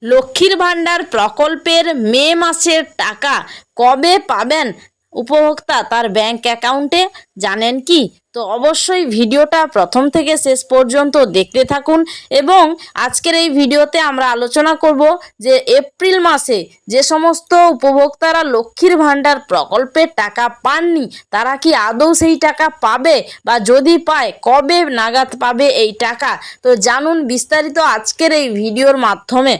লক্ষ্মীর ভাণ্ডার প্রকল্পের মে মাসের টাকা কবে পাবেন উপভোক্তা তার ব্যাংক অ্যাকাউন্টে, জানেন কি? তো অবশ্যই ভিডিওটা প্রথম থেকে শেষ পর্যন্ত দেখতে থাকুন। এবং আজকের এই ভিডিওতে আমরা আলোচনা করব যে এপ্রিল মাসে যে সমস্ত উপভোক্তারা লক্ষ্মীর ভাণ্ডার প্রকল্পের টাকা পাননি তারা কি আদৌ সেই টাকা পাবে, বা যদি পায় কবে নাগাদ পাবে এই টাকা। তো জানুন বিস্তারিত আজকের এই ভিডিওর মাধ্যমে।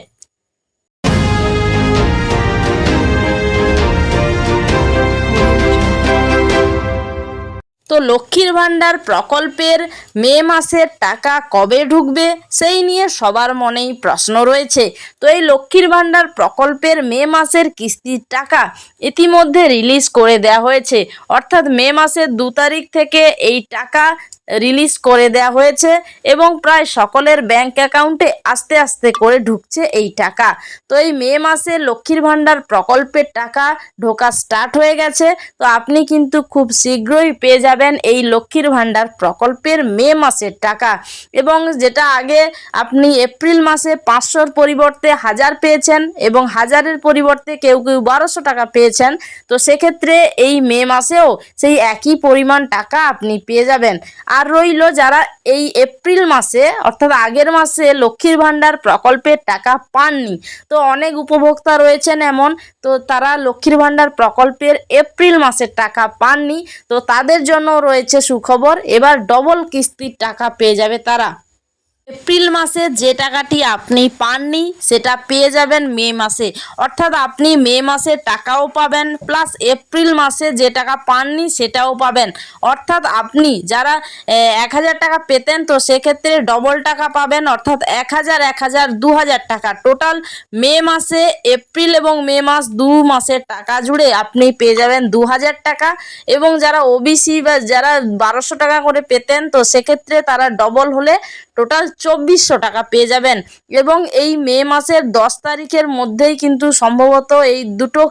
তো লক্ষ্মীর ভাণ্ডার প্রকল্পের মে মাসের টাকা কবে ঢুকবে সেই নিয়ে সবার মনেই প্রশ্ন রয়েছে। তো এই লক্ষ্মীর ভাণ্ডার প্রকল্পের মে মাসের কিস্তির টাকা ইতিমধ্যে রিলিজ করে দেওয়া হয়েছে, অর্থাৎ মে মাসের 2 তারিখ থেকে এই টাকা রিলিজ করে দেওয়া হয়েছে এবং প্রায় সকলের ব্যাংক অ্যাকাউন্টে আস্তে আস্তে করে ঢুকছে এই টাকা। তো এই মে মাসে লক্ষ্মীর ভাণ্ডার প্রকল্পের টাকা ঢোকা স্টার্ট হয়ে গেছে। তো আপনি কিন্তু খুব শীঘ্রই পেয়ে যাবেন এই লক্ষ্মীর ভাণ্ডার প্রকল্পের মে মাসের টাকা। এবং যেটা আগে আপনি এপ্রিল মাসে 500-র পরিবর্তে 1000 পেয়েছেন এবং 1000-এর পরিবর্তে কেউ কেউ 1200 টাকা পেয়েছেন, তো সেক্ষেত্রে এই মে মাসেও সেই একই পরিমাণ টাকা আপনি পেয়ে যাবেন। আর রইল যারা এই এপ্রিল মাসে অর্থাৎ আগের মাসে লক্ষ্মীর ভাণ্ডার প্রকল্পের টাকা পাননি, তো অনেক উপভোক্তা রয়েছেন এমন, তো তারা লক্ষ্মীর ভাণ্ডার প্রকল্পের এপ্রিল মাসের টাকা পাননি। তো তাদের জন্য রয়েছে সুখবর, এবার ডবল কিস্তির টাকা পেয়ে যাবে তারা। এপ্রিল মাসে যে টাকাটি আপনি পাননি সেটা পেয়ে যাবেন মে মাসে, অর্থাৎ আপনি মে মাসে টাকাও পাবেন প্লাস এপ্রিল মাসে যে টাকা পাননি সেটাও পাবেন। অর্থাৎ আপনি যারা 1000 টাকা পেতেন তো সেক্ষেত্রে ডবল টাকা পাবেন, অর্থাৎ 1000, 1000, 2000 টাকা টোটাল মে মাসে। এপ্রিল এবং মে মাস 2 মাসের টাকা জুড়ে আপনি পেয়ে যাবেন 2000 টাকা। এবং যারা ওবিসি বা যারা 1200 টাকা করে পেতেন তো সেক্ষেত্রে তারা ডবল হলে টোটাল 2400 টাকা পেয়ে যাবেন। এবং এই মে মাসের 10 তারিখের মধ্যেই কিন্তু সম্ভবত এই দুটো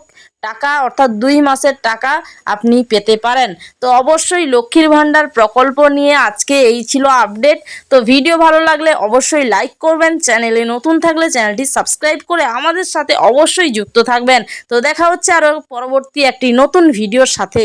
টাকা অর্থাৎ 2 মাসের টাকা আপনি পেতে পারেন। তো অবশ্যই লক্ষ্মীর ভাণ্ডার প্রকল্প নিয়ে আজকে এই ছিল আপডেট। তো ভিডিও ভালো লাগলে অবশ্যই লাইক করবেন, চ্যানেলে নতুন থাকলে চ্যানেলটি সাবস্ক্রাইব করে আমাদের সাথে অবশ্যই যুক্ত থাকবেন। তো দেখা হচ্ছে আরও পরবর্তী একটি নতুন ভিডিওর সাথে।